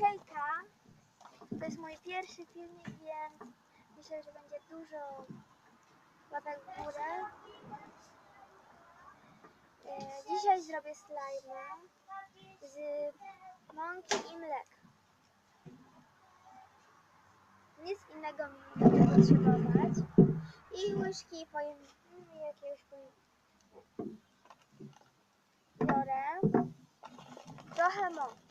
Hejka! To jest mój pierwszy filmik, więc myślę, że będzie dużo łapek w górę. Dzisiaj zrobię slajma z mąki i mleka. Nic innego mi nie będzie potrzebować. I łyżki jakiegoś biorę. Trochę mąki.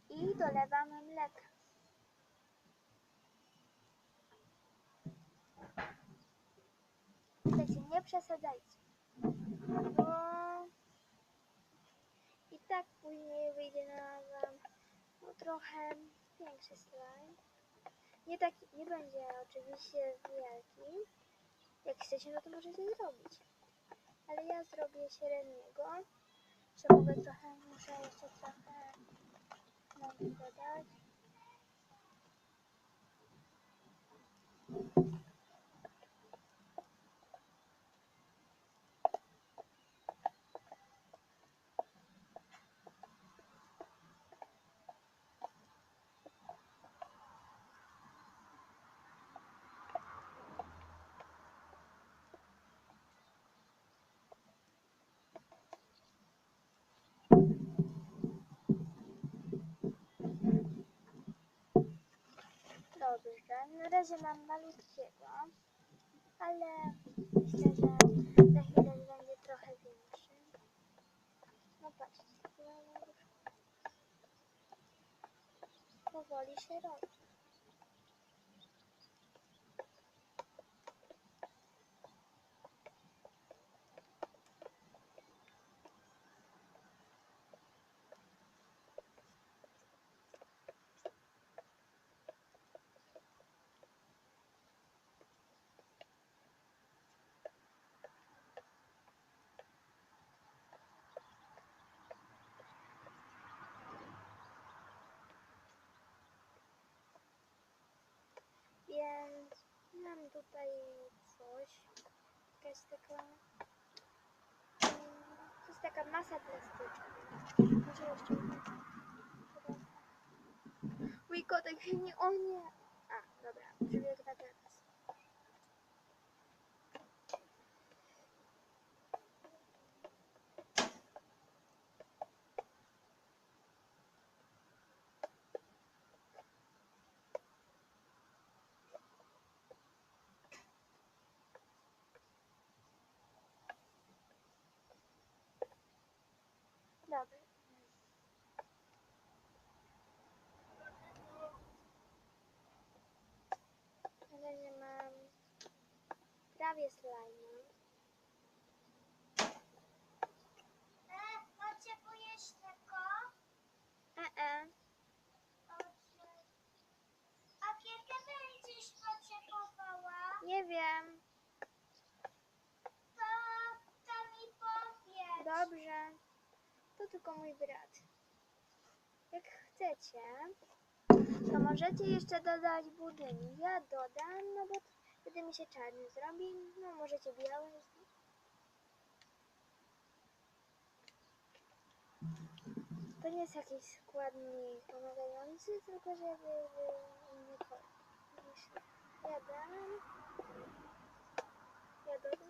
I dolewam mleka. Słuchajcie, nie przesadzajcie, bo i tak później wyjdzie na wam trochę większy slime. Nie będzie oczywiście wielki. Jak chcecie, no to możecie zrobić. Ale ja zrobię średniego. Muszę jeszcze trochę mąki dodać. Dobrze, na razie mam malutkiego, ale myślę, że za chwilę będzie trochę większy. No patrzcie, powoli się robi. Więc mam tutaj coś, to jest taka masa plastyczna. Może jeszcze mój kotek nie, o nie! A, dobra, przybiegnę teraz. Dobra. Na razie mam prawie slime. Potrzebujesz tego? A kiedy będziesz potrzebowała? Nie wiem. To mi powiedz. Dobrze. To tylko mój brat. Jak chcecie, to możecie jeszcze dodać budynek. Ja dodam, no bo wtedy mi się czarny zrobi. No możecie biały. To nie jest jakiś składnik pomagający, tylko żeby był inny kolor. Ja dodam. Dobrze.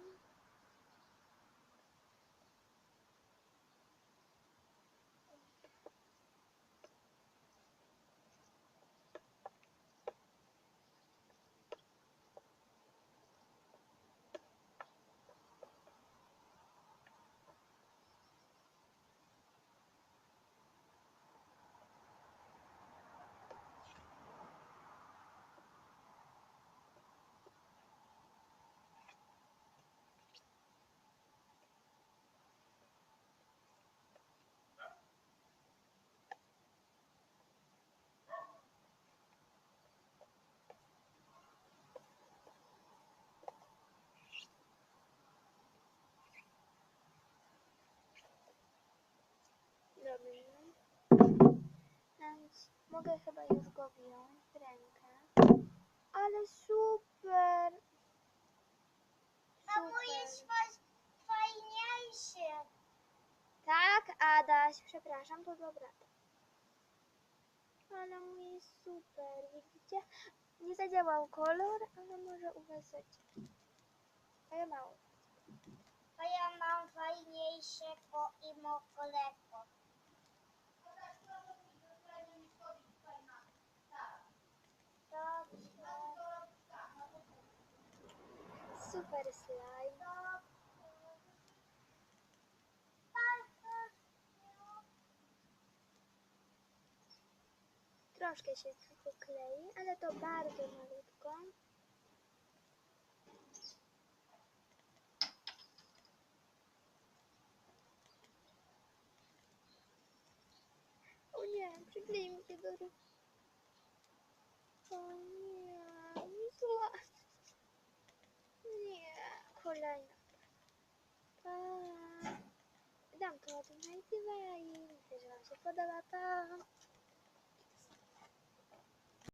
Więc mogę chyba już go wziąć w rękę. Ale super! A mój fajniejszy. Tak, Adaś, przepraszam, to dobra. Ale mój jest super, widzicie? Nie zadziałał kolor, ale może u was zadziała. A ja mało. A ja mam fajniejszego i mokrego. Dobrze. Super slime. Troszkę się tylko klei, ale to bardzo malutko. O nie, przyklei mi się do rąk. O nie, zła. Nie, kolejna. Pa. Dam to od Nighty i myślę, że wam się podoba. Pa.